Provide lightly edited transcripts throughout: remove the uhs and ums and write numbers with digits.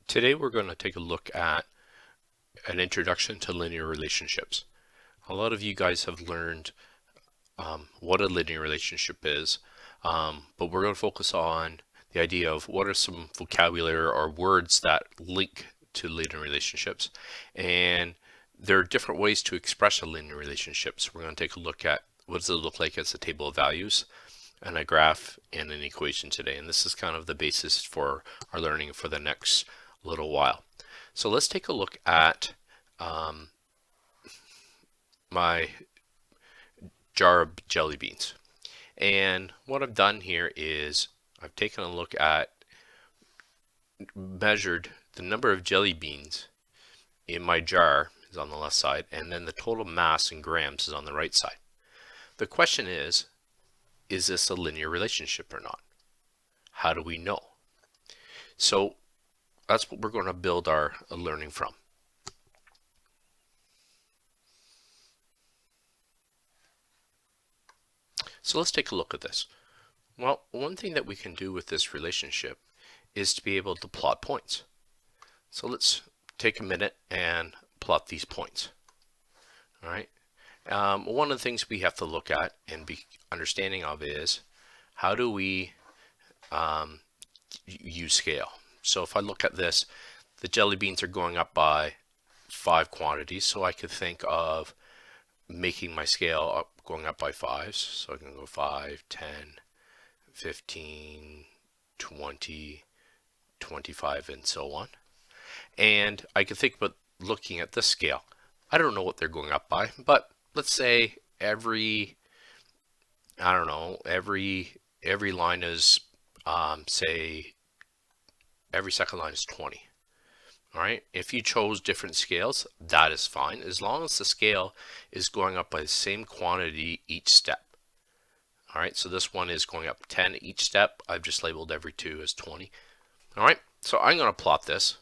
Today we're going to take a look at an introduction to linear relationships. A lot of you guys have learned what a linear relationship is, but we're going to focus on the idea of what are some vocabulary or words that link to linear relationships. And there are different ways to express a linear relationship. So we're going to take a look at what does it look like as a table of values and a graph and an equation today. And this is kind of the basis for our learning for the next little while. So let's take a look at my jar of jelly beans. And what I've done here is I've taken a look at, measured the number of jelly beans in my jar is on the left side, and then the total mass in grams is on the right side. The question is this a linear relationship or not? How do we know? So that's what we're going to build our learning from. So let's take a look at this. Well, one thing that we can do with this relationship is to be able to plot points. So let's take a minute and plot these points. All right. One of the things we have to look at and be understanding of is how do we use scale. So if I look at this, the jelly beans are going up by 5 quantities, so I could think of making my scale up, going up by 5s. So I can go 5, 10, 15, 20, 25, and so on. And I can think about looking at this scale. I don't know what they're going up by, but let's say every line is, say, every second line is 20. All right, if you chose different scales, that is fine, as long as the scale is going up by the same quantity each step. All right, so this one is going up 10 each step. I've just labeled every 2 as 20. All right, so I'm going to plot this,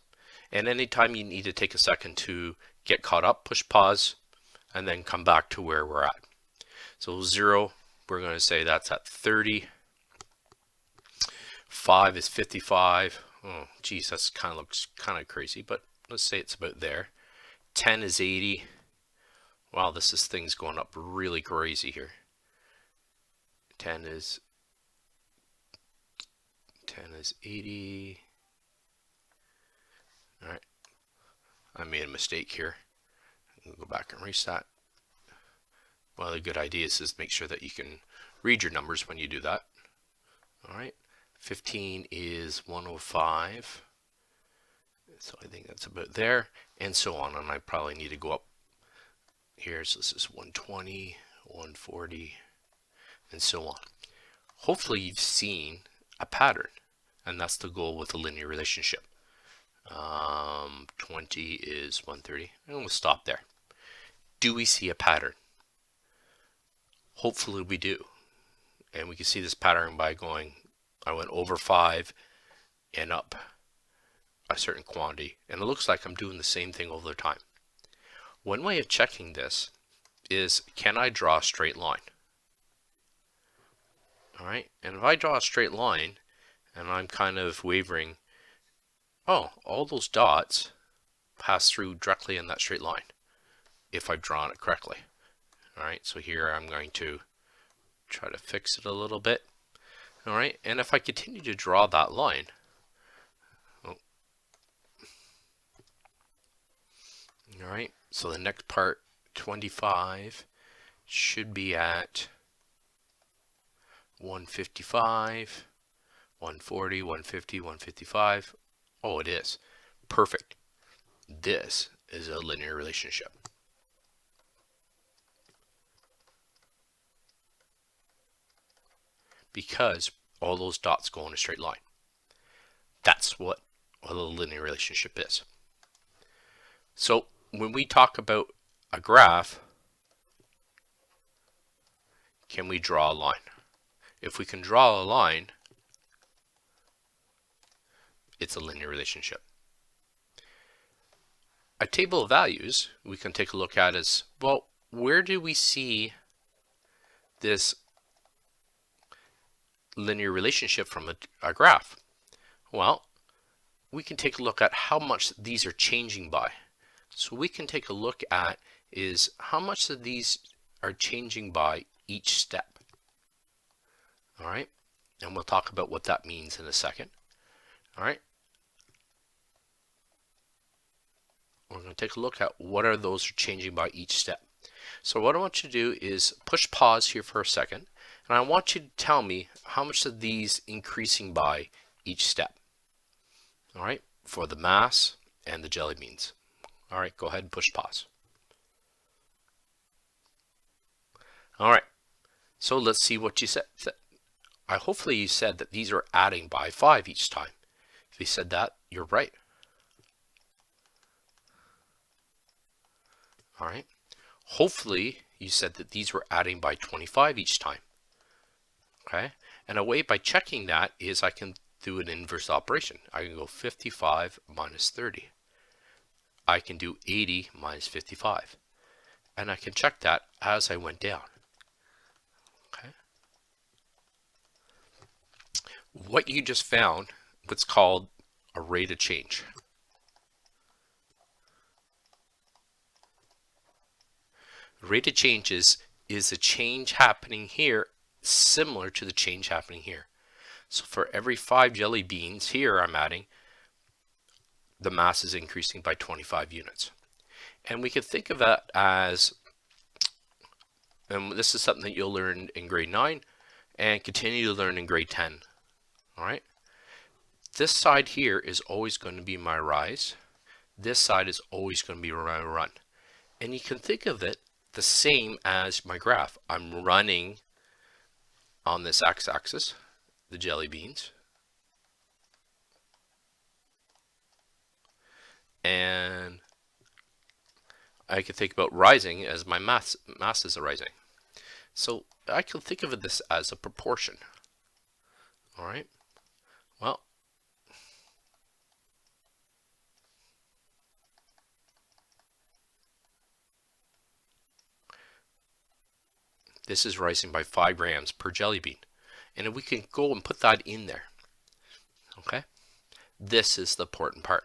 and anytime you need to take a second to get caught up, push pause, and then come back to where we're at. So 0, we're going to say that's at 30. 5 is 55. Oh, geez, that's looks kind of crazy, but let's say it's about there. 10 is 80. Wow, this thing's going up really crazy here. 10 is 80. All right, I made a mistake here. I'll go back and reset. One of the good ideas is make sure that you can read your numbers when you do that. All right, 15 is 105. So I think that's about there, and so on. And I probably need to go up here. So this is 120, 140, and so on. Hopefully you've seen a pattern, and that's the goal with a linear relationship. 20 is 130, and we'll stop there. Do we see a pattern? Hopefully we do. And we can see this pattern by going, I went over 5 and up a certain quantity, and it looks like I'm doing the same thing over time. One way of checking this is, can I draw a straight line? All right, and if I draw a straight line and I'm kind of wavering, oh, all those dots pass through directly in that straight line if I've drawn it correctly. All right, so here I'm going to try to fix it a little bit. All right, and if I continue to draw that line, all right, so the next part, 25, should be at 155, 140, 150, 155. Oh, it is. Perfect. This is a linear relationship. Because all those dots go in a straight line. That's what a linear relationship is. So when we talk about a graph, can we draw a line? If we can draw a line, it's a linear relationship. A table of values we can take a look at is, well, where do we see this linear relationship from a graph? Well, we can take a look at how much these are changing by. So we can take a look at is how much of these are changing by each step. All right, and we'll talk about what that means in a second. All right, we're going to take a look at what are those changing by each step. So what I want you to do is push pause here for a second, and I want you to tell me how much of these increasing by each step. All right, for the mass and the jelly beans. All right, go ahead and push pause. All right, so let's see what you said. Hopefully you said that these are adding by 5 each time. If you said that, you're right. All right. Hopefully you said that these were adding by 25 each time. Okay. And a way by checking that is I can do an inverse operation. I can go 55 minus 30. I can do 80 minus 55. And I can check that as I went down. Okay. What you just found, what's called a rate of change. Rate of change is a change happening here similar to the change happening here. So for every 5 jelly beans here I'm adding, the mass is increasing by 25 units. And we could think of that as, and this is something that you'll learn in grade 9 and continue to learn in grade 10. All right. This side here is always going to be my rise. This side is always going to be my run. And you can think of it the same as my graph. I'm running on this x-axis, the jelly beans. And I can think about rising as my masses are rising. So I can think of this as a proportion. All right. Well, this is rising by 5 grams per jelly bean. And if we can go and put that in there, okay, this is the important part.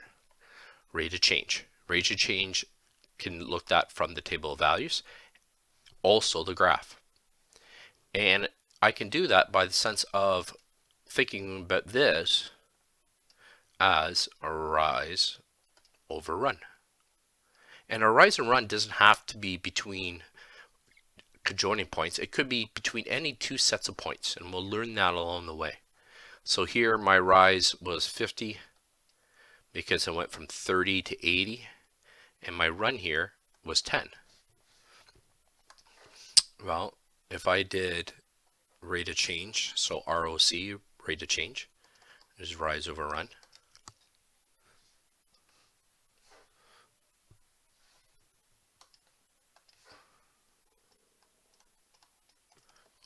Rate of change. Rate of change can look at from the table of values, also the graph. And I can do that by the sense of thinking about this as a rise over run. And a rise and run doesn't have to be between conjoining points. It could be between any 2 sets of points, and we'll learn that along the way. So here my rise was 50 because I went from 30 to 80, and my run here was 10. Well, if I did rate of change, so ROC, rate of change, is rise over run.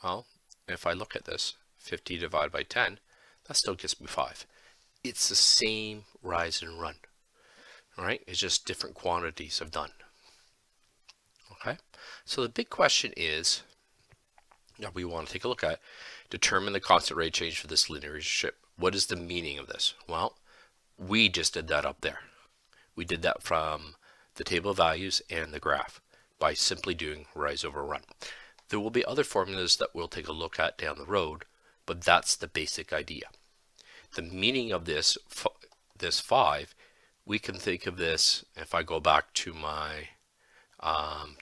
Well, if I look at this, 50 divided by 10, that still gives me 5. It's the same rise and run, all right? It's just different quantities of done. Okay, so the big question is that we want to take a look at, determine the constant rate change for this linear relationship. What is the meaning of this? Well, we just did that up there. We did that from the table of values and the graph by simply doing rise over run. There will be other formulas that we'll take a look at down the road, but that's the basic idea. The meaning of this 5, we can think of this, if I go back to my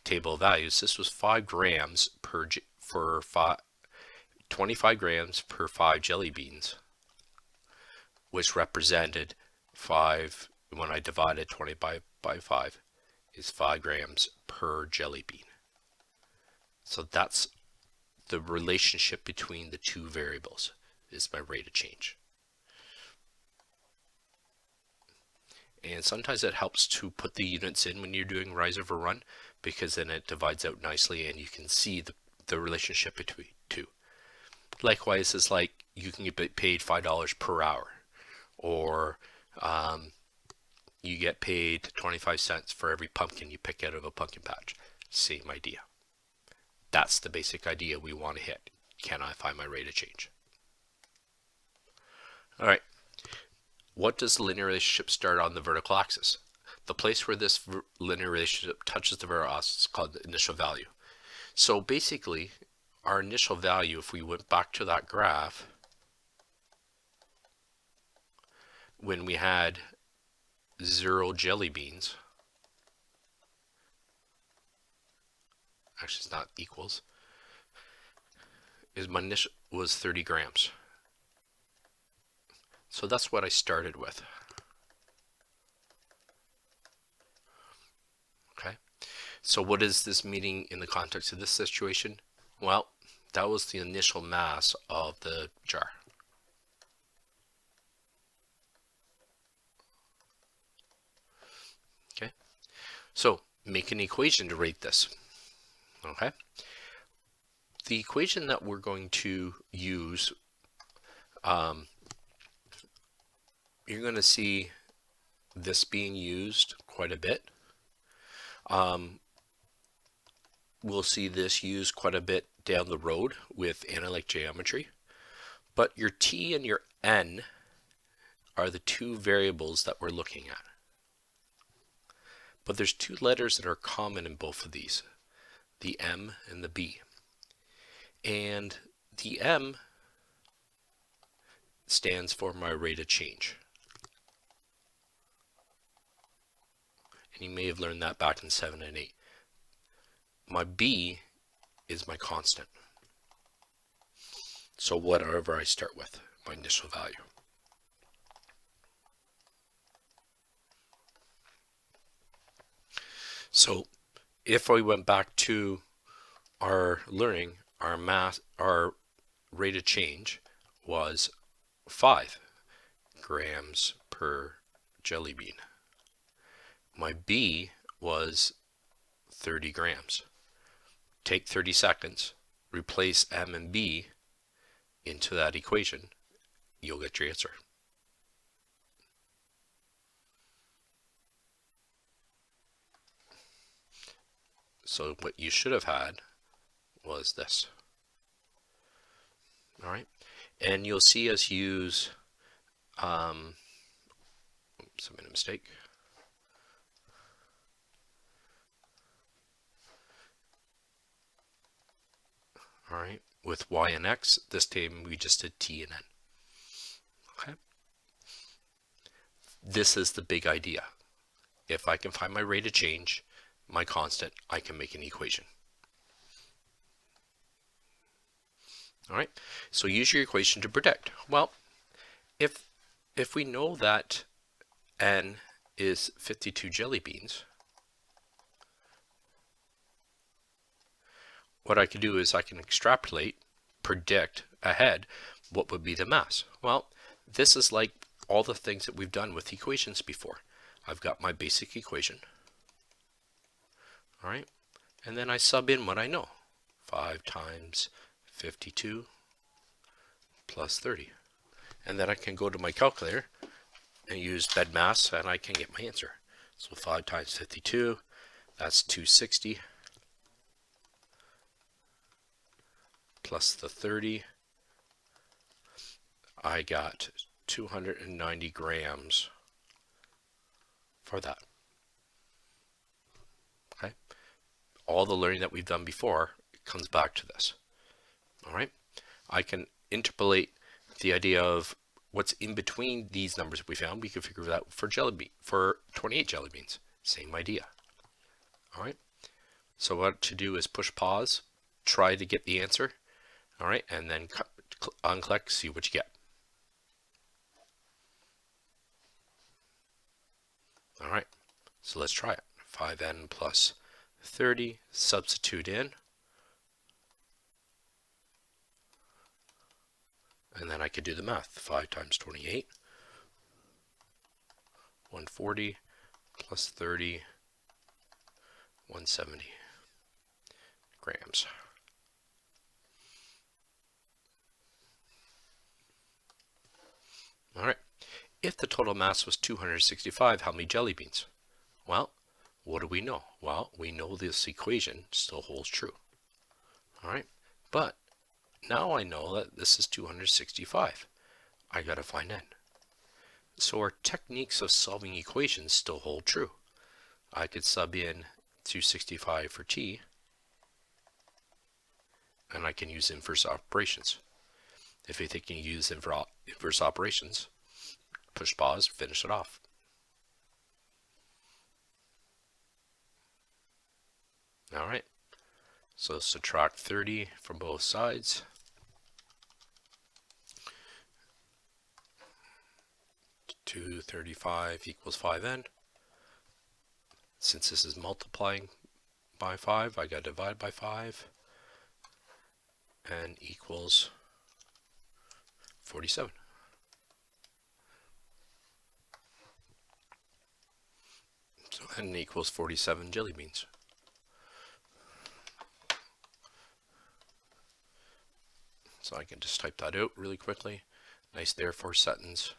table of values, this was 5 grams per, 25 grams per 5 jelly beans, which represented 5, when I divided 20 by 5, is 5 grams per jelly bean. So that's the relationship between the 2 variables, is my rate of change. And sometimes it helps to put the units in when you're doing rise over run, because then it divides out nicely and you can see the relationship between 2. Likewise, it's like you can get paid $5 per hour, or you get paid 25 cents for every pumpkin you pick out of a pumpkin patch. Same idea. That's the basic idea we want to hit. Can I find my rate of change? All right. what does the linear relationship start on the vertical axis? The place where this linear relationship touches the vertical axis is called the initial value. So basically, our initial value, if we went back to that graph, when we had 0 jelly beans, actually it's not equals, is my initial was 30 grams. So that's what I started with. Okay, so what is this meaning in the context of this situation? Well, that was the initial mass of the jar. Okay, so make an equation to rate this. Okay, the equation that we're going to use, you're going to see this being used quite a bit. We'll see this used quite a bit down the road with analytic geometry. But your t and your n are the two variables that we're looking at. But there's two letters that are common in both of these, the m and the b. And the m stands for my rate of change. And you may have learned that back in 7 and 8. My b is my constant. So whatever I start with, my initial value. So if we went back to our learning, our mass, our rate of change was 5 grams per jelly bean. My B was 30 grams. Take 30 seconds, replace M and B into that equation, you'll get your answer. So what you should have had was this. All right, and you'll see us use, oops, I made a mistake. All right, with y and x, this time we just did t and n. Okay, this is the big idea. If I can find my rate of change, my constant, I can make an equation. All right, so use your equation to predict. Well, if we know that n is 52 jelly beans, what I can do is I can extrapolate, predict ahead what would be the mass. Well, this is like all the things that we've done with equations before. I've got my basic equation. All right, and then I sub in what I know. 5 times 52 plus 30. And then I can go to my calculator and use BEDMAS and I can get my answer. So 5 times 52, that's 260. Plus the 30, I got 290 grams for that. Okay, all the learning that we've done before comes back to this. All right, I can interpolate the idea of what's in between these numbers that we found. We can figure that out for 28 jelly beans. Same idea. All right, so what to do is push pause, try to get the answer. All right, and then unclick, see what you get. All right, so let's try it. 5n plus 30, substitute in. And then I could do the math. 5 times 28, 140 plus 30, 170 grams. All right, if the total mass was 265, how many jelly beans? Well, what do we know? Well, we know this equation still holds true. All right, but now I know that this is 265. I got to find n. So our techniques of solving equations still hold true. I could sub in 265 for t, and I can use inverse operations. If you think you can use inverse operations, push pause, finish it off. All right, so subtract 30 from both sides. 235 equals 5n. Since this is multiplying by 5, I got to divide by 5, and equals 47. So n equals 47 jelly beans. So I can just type that out really quickly. Nice therefore sentence.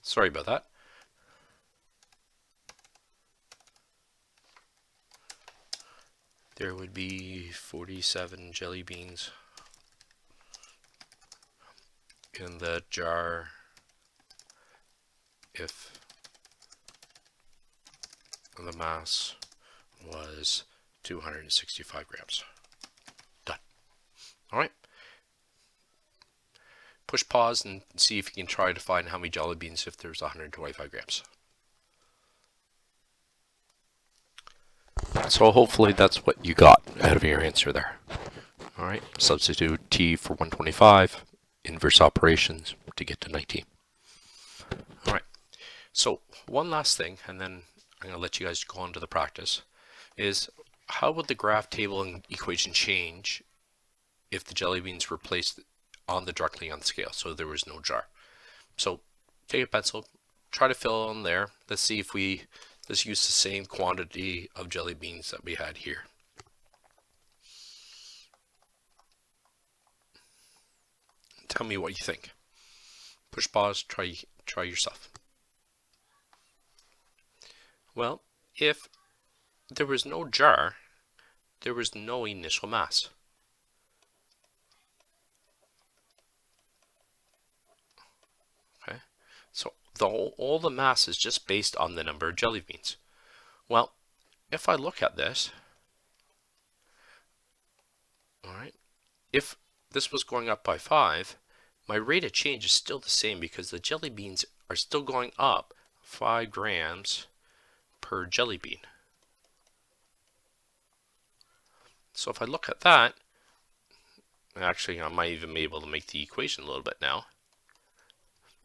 Sorry about that. There would be 47 jelly beans in the jar if the mass was 265 grams. Done. All right. Push pause and see if you can try to find how many jelly beans if there's 125 grams. So hopefully that's what you got out of your answer there. All right, substitute t for 125, inverse operations to get to 19. All right, so one last thing, and then I'm going to let you guys go on to the practice, is how would the graph, table, and equation change if the jelly beans were placed directly on the scale, so there was no jar? So take a pencil, try to fill in there. Let's see if let's use the same quantity of jelly beans that we had here. Tell me what you think. Push pause, try yourself. Well, if there was no jar, there was no initial mass. Okay, so all the mass is just based on the number of jelly beans. Well, if I look at this, all right, if this was going up by 5, my rate of change is still the same because the jelly beans are still going up 5 grams per jelly bean. So if I look at that, actually I might even be able to make the equation a little bit now,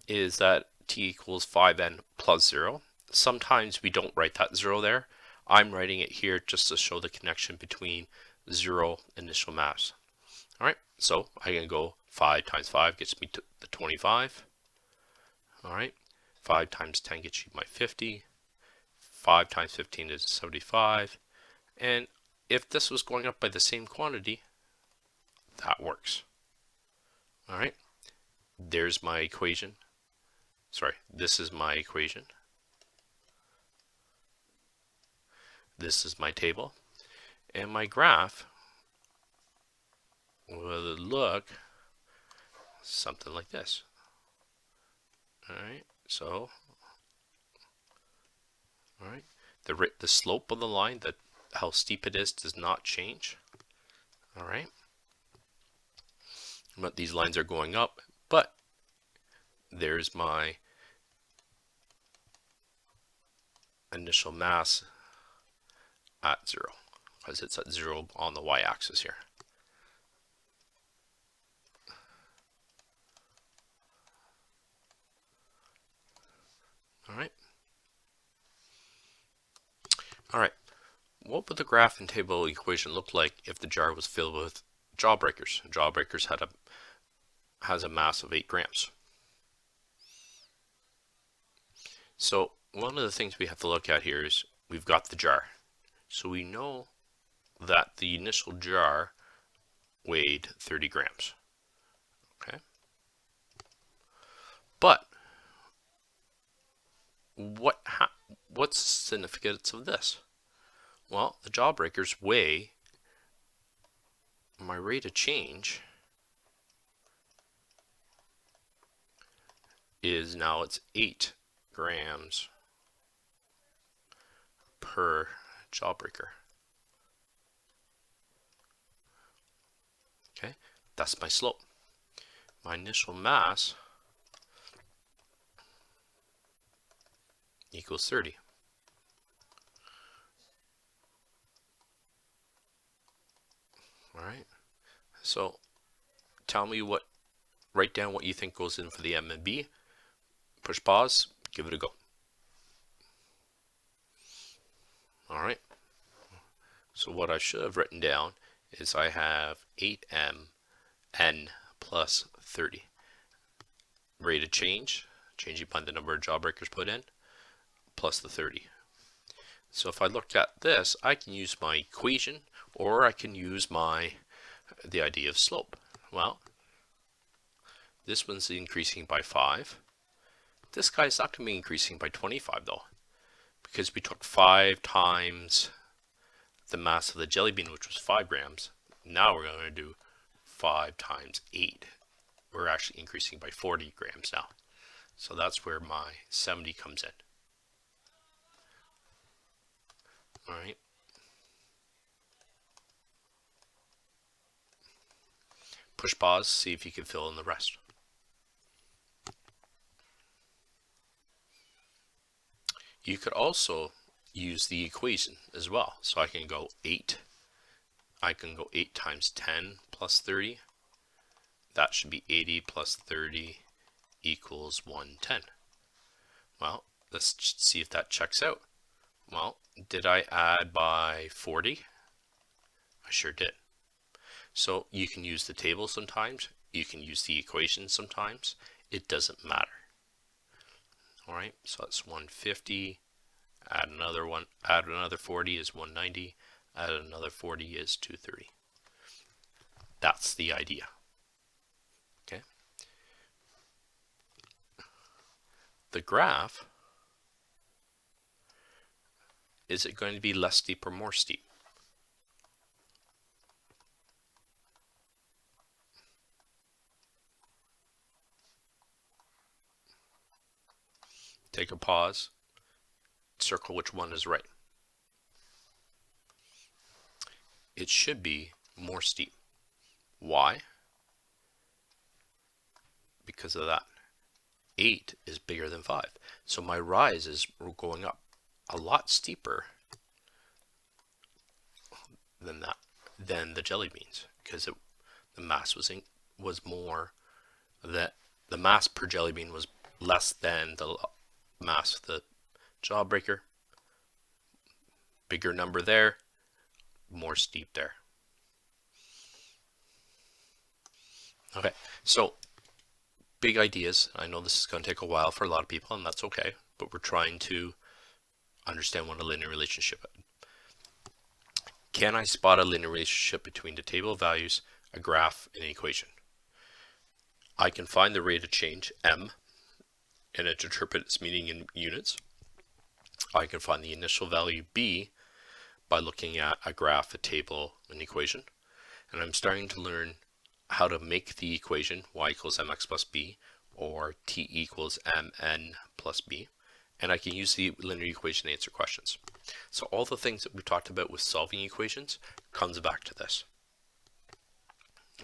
is that t equals 5n plus 0. Sometimes we don't write that 0 there. I'm writing it here just to show the connection between 0 initial mass. All right, so I can go 5 times 5 gets me to the 25. All right, 5 times 10 gets you my 50. 5 times 15 is 75. And if this was going up by the same quantity, that works. All right, there's my equation. Sorry, this is my equation. This is my table. And my graph will look something like this. All right, so, all right, the slope of the line, how steep it is, does not change. All right, but these lines are going up, but there's my initial mass at 0 because it's at 0 on the y-axis here. All right. All right. What would the graph and table equation look like if the jar was filled with Jawbreakers? Jawbreakers has a mass of 8 grams. So one of the things we have to look at here is we've got the jar. So we know that the initial jar weighed 30 grams. Okay. But what's the significance of this? Well, the Jawbreakers weigh my rate of change is now it's 8 grams per Jawbreaker. Okay, that's my slope. My initial mass equals 30. All right, so tell me write down what you think goes in for the M and B. Push pause, give it a go. All right, so what I should have written down is I have 8m n plus 30. Rate of change, changing by the number of Jawbreakers put in, plus the 30. So if I look at this, I can use my equation, or I can use the idea of slope. Well, this one's increasing by 5. This guy's not going to be increasing by 25 though, because we took 5 times the mass of the jelly bean, which was 5 grams. Now we're going to do 5 times 8. We're actually increasing by 40 grams now. So that's where my 70 comes in. All right. Push pause, see if you can fill in the rest. You could also use the equation as well. So I can go 8 times 10 plus 30. That should be 80 plus 30 equals 110. Well, let's just see if that checks out. Well, did I add by 40? I sure did. So you can use the table sometimes. You can use the equation sometimes. It doesn't matter. All right, so that's 150. Add another 40 is 190. Add another 40 is 230. That's the idea. Okay. The graph, is it going to be less steep or more steep? Take a pause, circle which one is right. It should be more steep. Why? Because of that. 8 is bigger than 5. So my rise is going up a lot steeper than the jelly beans, because the mass was more, that the mass per jelly bean was less than the mass of the Jawbreaker. Bigger number there, more steep there. Okay, so big ideas. I know this is going to take a while for a lot of people, and that's okay, but we're trying to understand what a linear relationship is. Can I spot a linear relationship between the table of values, a graph, and an equation? I can find the rate of change, m, and interpret its meaning in units. I can find the initial value, b, by looking at a graph, a table, an equation. And I'm starting to learn how to make the equation, y equals mx plus b, or t equals mn plus b. And I can use the linear equation to answer questions. So all the things that we talked about with solving equations comes back to this.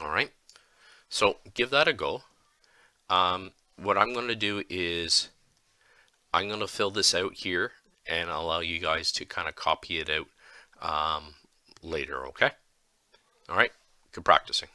All right, so give that a go. What I'm going to do is I'm going to fill this out here and allow you guys to kind of copy it out later, okay? All right, good practicing.